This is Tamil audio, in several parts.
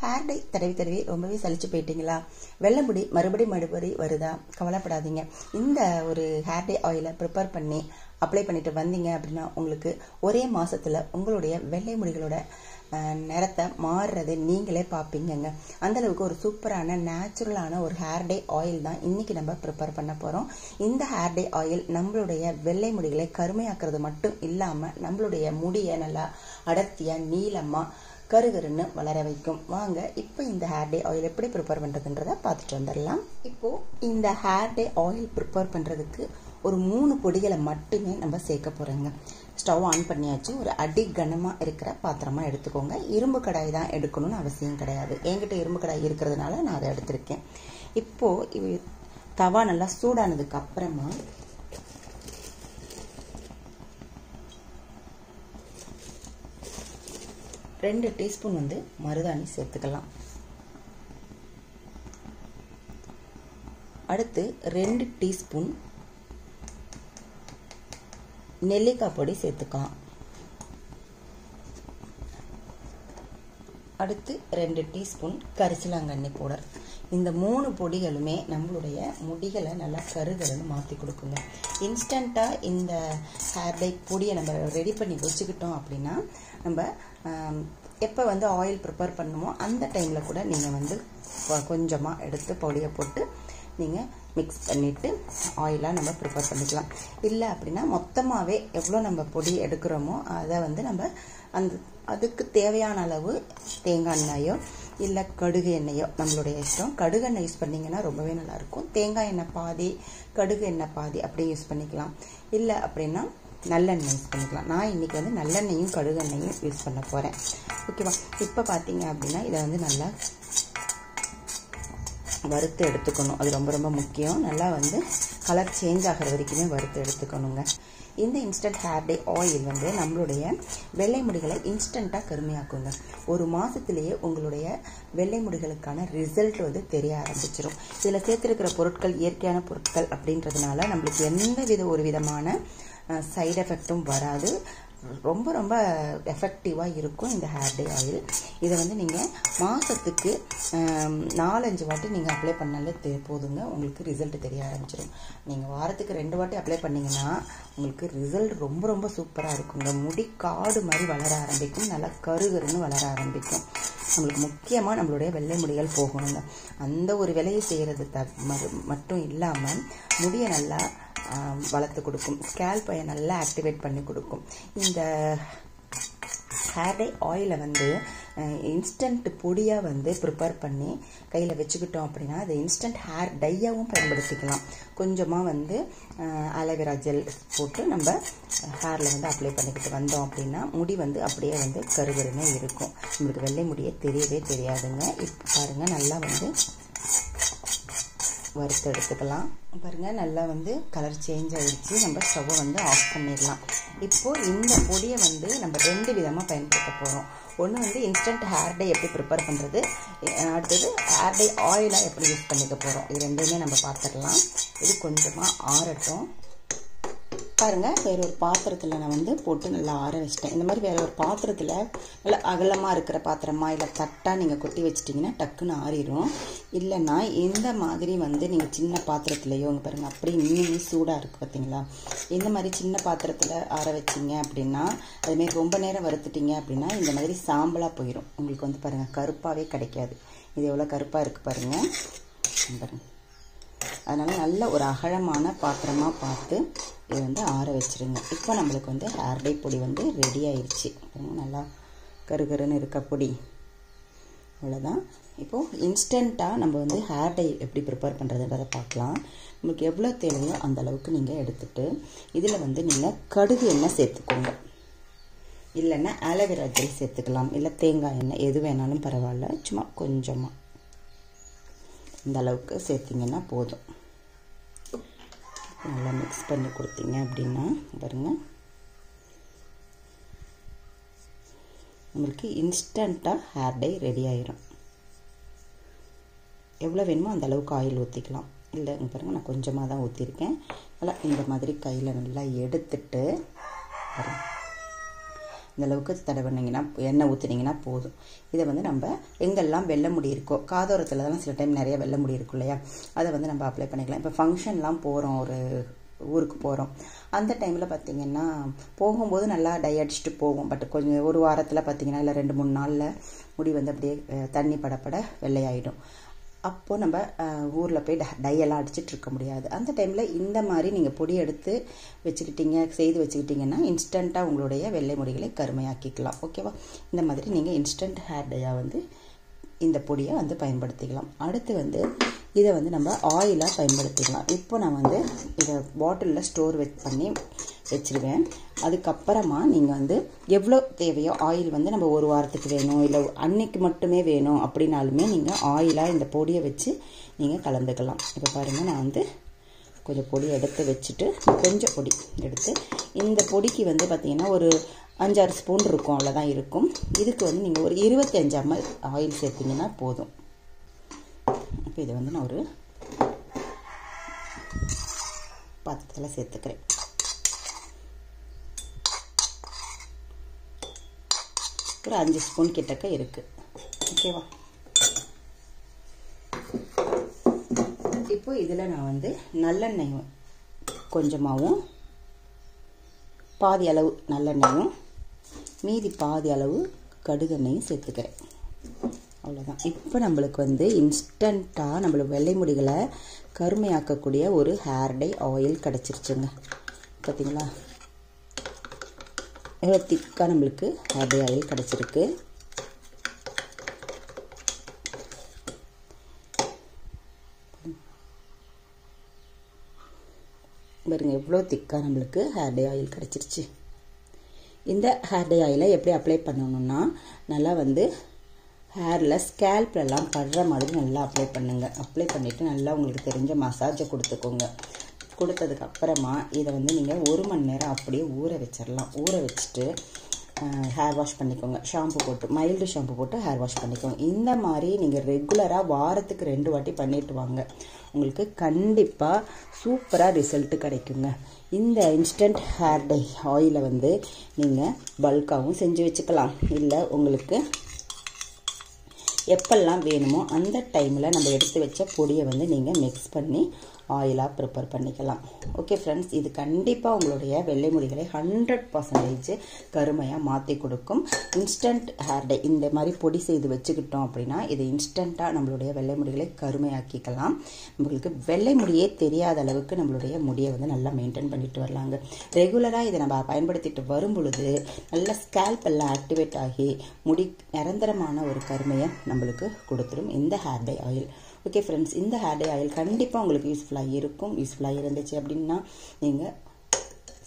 ஹேர் டை தடவி ரொம்பவே சலிச்சு போயிட்டீங்களா? வெள்ளை முடி மறுபடி வருதா? கவலைப்படாதீங்க. இந்த ஒரு ஹேர் டை ஆயிலை ப்ரிப்பேர் பண்ணி அப்ளை பண்ணிட்டு வந்தீங்க அப்படின்னா உங்களுக்கு ஒரே மாசத்துல உங்களுடைய வெள்ளை முடிகளோட நிறத்தை மாறுறதை நீங்களே பார்ப்பீங்கங்க. அந்த அளவுக்கு ஒரு சூப்பரான நேச்சுரலான ஒரு ஹேர் டை ஆயில் தான் இன்னைக்கு நம்ம ப்ரிப்பேர் பண்ண போறோம். இந்த ஹேர் டை ஆயில் நம்மளுடைய வெள்ளை முடிகளை கருமையாக்குறது மட்டும் இல்லாம நம்மளுடைய முடியை நல்லா அடர்த்தியா நீளமா கருகருன்னு வளர வைக்கும். வாங்க இப்போ இந்த ஹேர் டே ஆயில் எப்படி ப்ரிப்பேர் பண்றதுன்றத பார்த்துட்டு வந்துடலாம். இப்போ இந்த ஹேர் டே ஆயில் ப்ரிப்பேர் பண்றதுக்கு ஒரு 3 பொடிகளை மட்டுமே நம்ம சேர்க்க போறோங்க. ஸ்டவ் ஆன் பண்ணியாச்சு. ஒரு அடி கனமா இருக்கிற பாத்திரமா எடுத்துக்கோங்க. இரும்பு கடாய் தான் எடுக்கணும்னு அவசியம் கிடையாது. என்கிட்ட இரும்பு கடாய் இருக்கிறதுனால நான் அதை எடுத்திருக்கேன். இப்போ தவா நல்லா சூடானதுக்கு அப்புறமா 2 டீஸ்பூன் மருதாணி சேர்த்துக்கலாம். அடுத்து 2 டீஸ்பூன் நெல்லிக்காய் பொடி சேர்த்துக்கலாம். அடுத்து 2 டீஸ்பூன் கரிசலாங்கண்ணி பவுடர். இந்த 3 பொடிகளுமே நம்மளுடைய முடிகளை நல்லா கருகருன்னு மாற்றி கொடுக்குங்க. இன்ஸ்டண்ட்டாக இந்த ஹேர் டை பொடியை நம்ம ரெடி பண்ணி வச்சுக்கிட்டோம் அப்படின்னா நம்ம எப்போ ஆயில் ப்ரிப்பேர் பண்ணுமோ அந்த டைமில் கூட நீங்கள் கொஞ்சமாக எடுத்து பொடியை போட்டு நீங்கள் மிக்ஸ் பண்ணிவிட்டு ஆயிலாக நம்ம ப்ரிப்பேர் பண்ணிக்கலாம். இல்லை அப்படின்னா மொத்தமாகவே எவ்வளோ நம்ம பொடி எடுக்கிறோமோ அதை நம்ம அதுக்கு தேவையான அளவு தேங்காய் எண்ணெயோ இல்லை கடுகு எண்ணெயோ நம்மளுடைய இஷ்டம். கடுகு எண்ணெய் யூஸ் பண்ணிங்கன்னா ரொம்பவே நல்லாயிருக்கும். தேங்காய் எண்ணெய் பாதி கடுகு எண்ணெய் பாதி அப்படியே யூஸ் பண்ணிக்கலாம். இல்லை அப்படின்னா நல்லெண்ணெய் யூஸ் பண்ணிக்கலாம். நான் இன்னைக்கு நல்லெண்ணெயும் கடுகு எண்ணெயும் யூஸ் பண்ண போகிறேன். ஓகேவா? இப்போ பார்த்தீங்க அப்படின்னா இதை நல்லா வறுத்து எடுத்துக்கணும். அது ரொம்ப ரொம்ப முக்கியம். நல்லா கலர் சேஞ்ச் ஆகிற வரைக்குமே வறுத்து எடுத்துக்கணுங்க. இந்த இன்ஸ்டன்ட் ஹேர் டை ஆயில் நம்மளுடைய வெள்ளை முடிகளை இன்ஸ்டண்ட்டாக கருமையாக்குங்க. ஒரு மாதத்திலேயே உங்களுடைய வெள்ளை முடிகளுக்கான ரிசல்ட் தெரிய ஆரம்பிச்சிடும். இதில் சேர்த்துருக்கிற பொருட்கள் இயற்கையான பொருட்கள் அப்படின்றதுனால நம்மளுக்கு ஒரு விதமான சைடு எஃபெக்டும் வராது. ரொம்ப ரொம்ப எஃபெக்டிவாக இருக்கும் இந்த ஹேர் டை ஆயில். இதை நீங்கள் மாதத்துக்கு 4-5 வாட்டி நீங்கள் அப்ளை பண்ணாலே போதுங்க. உங்களுக்கு ரிசல்ட் தெரிய ஆரம்பிச்சிடும். நீங்கள் வாரத்துக்கு 2 வாட்டி அப்ளை பண்ணிங்கன்னா உங்களுக்கு ரிசல்ட் ரொம்ப ரொம்ப சூப்பராக இருக்குங்க. முடி காடு மாதிரி வளர ஆரம்பிக்கும். நல்லா கருகருன்னு வளர ஆரம்பிக்கும். நம்மளுக்கு முக்கியமாக நம்மளுடைய வெள்ளை முடிகள் போகணுங்க. அந்த ஒரு வேலையை செய்கிறது மட்டும் இல்லாமல் முடியை நல்லா வளர்த்து கொடுக்கும். ஸ்கேல்பை நல்லா ஆக்டிவேட் பண்ணி கொடுக்கும். இந்த ஹேர் டை ஆயிலை இன்ஸ்டன்ட் பொடியாக ப்ரிப்பேர் பண்ணி கையில் வச்சுக்கிட்டோம் அப்படின்னா அது இன்ஸ்டன்ட் ஹேர் டையாகவும் பயன்படுத்திக்கலாம். கொஞ்சமாக அலோவேரா ஜெல் போட்டு நம்ம ஹேரில் அப்ளை பண்ணிக்கிட்டு வந்தோம் அப்படின்னா முடி அப்படியே கருகருன்னு இருக்கும். நம்மளுக்கு வெள்ளை முடியே தெரியவே தெரியாதுங்க. இப்போ பாருங்கள் நல்லா வறுத்து எடுத்துக்கலாம். பாருங்கள் நல்லா கலர் சேஞ்ச் ஆகிடுச்சு. நம்ம ஸ்டவ்வை ஆஃப் பண்ணிடலாம். இப்போது இந்த பொடியை நம்ம 2 விதமாக பயன்படுத்த போகிறோம். ஒன்று இன்ஸ்டன்ட் ஹேர் டை எப்படி ப்ரிப்பேர் பண்ணுறது, அடுத்தது ஹேர் டை ஆயிலாக எப்படி யூஸ் பண்ணிக்க போகிறோம். இது ரெண்டுமே நம்ம பார்த்துடலாம். இது கொஞ்சமாக ஆறட்டும். பாருங்கள், வேற ஒரு பாத்திரத்தில் நான் போட்டு நல்லா ஆற வச்சிட்டேன். இந்த மாதிரி வேற ஒரு பாத்திரத்தில் நல்லா அகலமாக இருக்கிற பாத்திரமா இல்லை தட்டாக நீங்கள் கொட்டி வச்சிட்டிங்கன்னா டக்குன்னு ஆறிடும். இல்லைன்னா இந்த மாதிரி நீங்கள் சின்ன பாத்திரத்துலையோ பாருங்கள் அப்படி இன்னும் சூடாக இருக்குது பார்த்தீங்களா, இந்த மாதிரி சின்ன பாத்திரத்தில் ஆற வச்சிங்க அப்படின்னா அதுமாரி ரொம்ப நேரம் வறுத்துட்டிங்க அப்படின்னா இந்த மாதிரி சாம்பலாக போயிடும். உங்களுக்கு பாருங்கள் கருப்பாகவே கிடைக்காது. இது எவ்வளோ கருப்பாக இருக்குது பாருங்கள். பாருங்கள், அதனால் நல்ல ஒரு அகலமான பாத்திரமாக பார்த்து இது ஆற வச்சுருங்க. இப்போ நம்மளுக்கு ஹேர் டை பொடி ரெடி ஆயிடுச்சு. நல்லா கருகருன்னு இருக்க பொடி அவ்வளோதான். இப்போது இன்ஸ்டண்ட்டாக நம்ம ஹேர் டை எப்படி ப்ரிப்பேர் பண்ணுறதுன்றதை பார்க்கலாம். உங்களுக்கு எவ்வளோ தேவையோ அந்த அளவுக்கு நீங்கள் எடுத்துகிட்டு இதில் நீங்கள் கடுகு எண்ணெய் சேர்த்துக்கோங்க. இல்லைன்னா ஆலோவேரா ஜெல் சேர்த்துக்கலாம். இல்லை தேங்காய் எண்ணெய் எது வேணாலும் பரவாயில்ல. சும்மா கொஞ்சமாக இந்த அளவுக்கு சேர்த்திங்கன்னா போதும். நல்லா மிக்ஸ் பண்ணி கொடுத்தீங்க அப்படின்னா பாருங்கள் உங்களுக்கு இன்ஸ்டண்ட்டாக ஹேர் டை ரெடி ஆயிரும். எவ்வளோ வேணுமோ அந்த அளவுக்கு ஆயில் ஊற்றிக்கலாம். இல்லை பாருங்கள் நான் கொஞ்சமாக தான் ஊற்றிருக்கேன். நல்லா இந்த மாதிரி கையில் நல்லா எடுத்துட்டு இந்த அளவுக்கு தடவினீங்கன்னா எண்ணெய் ஊற்றுனீங்கன்னா போதும். இதை வந்து நம்ம எங்கெல்லாம் வெள்ளை முடி இருக்கோ, காதோரத்தில் தான் சில டைம் நிறைய வெள்ளை முடி இருக்கும் இல்லையா, அதை வந்து நம்ம அப்ளை பண்ணிக்கலாம். இப்போ ஃபங்க்ஷன்லாம் போகிறோம், ஒரு ஊருக்கு போகிறோம், அந்த டைமில் பார்த்திங்கன்னா போகும்போது நல்லா டை அடிச்சுட்டு போகும். பட் கொஞ்சம் ஒரு வாரத்தில் பார்த்திங்கன்னா இல்லை 2-3 நாளில் முடி வந்து அப்படியே தண்ணி படப்பட வெள்ளையாயிடும். அப்போது நம்ம ஊரில் போய் டையெல்லாம் அடிச்சுட்டு இருக்க முடியாது. அந்த டைமில் இந்த மாதிரி நீங்கள் பொடி எடுத்து செய்து வச்சுக்கிட்டிங்கன்னா இன்ஸ்டண்ட்டாக உங்களுடைய வெள்ளை முடிகளை கருமையாக்கிக்கலாம். ஓகேவா? இந்த மாதிரி நீங்கள் இன்ஸ்டன்ட் ஹேர் டையாக வந்து இந்த பொடியை வந்து பயன்படுத்திக்கலாம். அடுத்து வந்து இதை வந்து நம்ம ஆயிலாக பயன்படுத்திக்கலாம். இப்போ நான் வந்து இதை பாட்டிலில் ஸ்டோர் பண்ணி வச்சுருவேன். அதுக்கப்புறமா நீங்கள் வந்து எவ்வளோ தேவையோ ஆயில் வந்து நம்ம ஒரு வாரத்துக்கு வேணும், இல்லை அன்னைக்கு மட்டுமே வேணும் அப்படின்னாலுமே நீங்கள் ஆயிலாக இந்த பொடியை வச்சு நீங்கள் கலந்துக்கலாம். இப்போ பாருங்கள், நான் வந்து கொஞ்சம் பொடி எடுத்து வச்சுட்டு கொஞ்சம் பொடி எடுத்து இந்த பொடிக்கு வந்து பார்த்திங்கன்னா ஒரு 5-6 ஸ்பூன் இருக்கும், அவ்வளோதான் இருக்கும். இதுக்கு வந்து நீங்கள் ஒரு 25 ml ஆயில் சேர்த்திங்கன்னா போதும். இப்போ இதை வந்து நான் ஒரு பாத்திரத்தில் சேர்த்துக்கிறேன். ஒரு 5 ஸ்பூன் கிட்டக்க இருக்குது. ஓகேவா? இப்போ இதில் நான் வந்து நல்லெண்ணெய் கொஞ்சமாகவும், பாதி அளவு நல்லெண்ணெயும், மீதி பாதி அளவு கடுகெண்ணெயும் சேர்த்துக்கிறேன். அவ்வளோதான். இப்போ நம்மளுக்கு வந்து இன்ஸ்டண்ட்டாக நம்மளுக்கு வெள்ளை முடிகளை கருமையாக்கக்கூடிய ஒரு ஹேர் டை ஆயில் கிடச்சிருச்சுங்க. பார்த்தீங்களா? எவ்வளோ திக்காக நம்மளுக்கு ஹேர் டை ஆயில் கிடச்சிருக்கு. பாருங்க, எவ்வளோ திக்காக நம்மளுக்கு ஹேர் டை ஆயில் கிடச்சிருச்சு. இந்த ஹேர் டை ஆயிலை எப்படி அப்ளை பண்ணணும்னா, நல்லா வந்து ஹேரில் ஸ்கேல்ப்லலாம் படுற மாதிரி நல்லா அப்ளை பண்ணுங்கள். அப்ளை பண்ணிவிட்டு நல்லா உங்களுக்கு தெரிஞ்ச மசாஜை கொடுத்துக்கோங்க. கொடுத்ததுக்கு அப்புறமா இதை வந்து நீங்கள் 1 மணி நேரம் அப்படியே ஊற வச்சிடலாம். ஊற வச்சுட்டு ஹேர் வாஷ் பண்ணிக்கோங்க. ஷாம்பு போட்டு, மைல்டு ஷாம்பு போட்டு ஹேர் வாஷ் பண்ணிக்கோங்க. இந்த மாதிரி நீங்கள் ரெகுலராக வாரத்துக்கு 2 வாட்டி பண்ணிட்டு வாங்க. உங்களுக்கு கண்டிப்பாக சூப்பராக ரிசல்ட்டு கிடைக்குங்க. இந்த இன்ஸ்டன்ட் ஹேர் டை ஆயிலை வந்து நீங்கள் பல்காகவும் செஞ்சு வச்சுக்கலாம். இல்லை உங்களுக்கு எப்பெல்லாம் வேணுமோ அந்த டைமில் நம்ம எடுத்து வச்ச பொடியை வந்து நீங்கள் மிக்ஸ் பண்ணி ஆயிலாக ப்ரிப்பேர் பண்ணிக்கலாம். ஓகே ஃப்ரெண்ட்ஸ், இது கண்டிப்பாக உங்களுடைய வெள்ளை முடிகளை 100% கருமையாக மாற்றி கொடுக்கும். இன்ஸ்டன்ட் ஹேர் டை இந்த மாதிரி பொடி செய்து வச்சுக்கிட்டோம் அப்படின்னா இது இன்ஸ்டண்ட்டாக நம்மளுடைய வெள்ளை முடிகளை கருமையாக்கிக்கலாம். நம்மளுக்கு வெள்ளை முடியே தெரியாத அளவுக்கு நம்மளுடைய முடியை வந்து நல்லா மெயின்டைன் பண்ணிட்டு வரலாங்க. ரெகுலராக இதை நம்ம பயன்படுத்திட்டு வரும் பொழுது நல்ல ஸ்கேல்ப் எல்லாம் ஆக்டிவேட் ஆகி முடி நிரந்தரமான ஒரு கருமையை நம்மளுக்கு கொடுத்துரும் இந்த hair dye oil. Okay friends, இந்த ஹேர் டை ஆயில் கண்டிப்பாக உங்களுக்கு யூஸ்ஃபுல்லாக இருக்கும். யூஸ்ஃபுல்லாக இருந்துச்சு அப்படின்னா நீங்கள்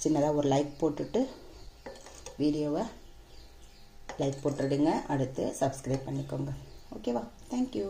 சின்னதாக ஒரு லைக் போட்டுட்டு வீடியோவை லைக் போட்டுடுங்க. அடுத்து சப்ஸ்கிரைப் பண்ணிக்கோங்க. ஓகேவா? தேங்க்யூ.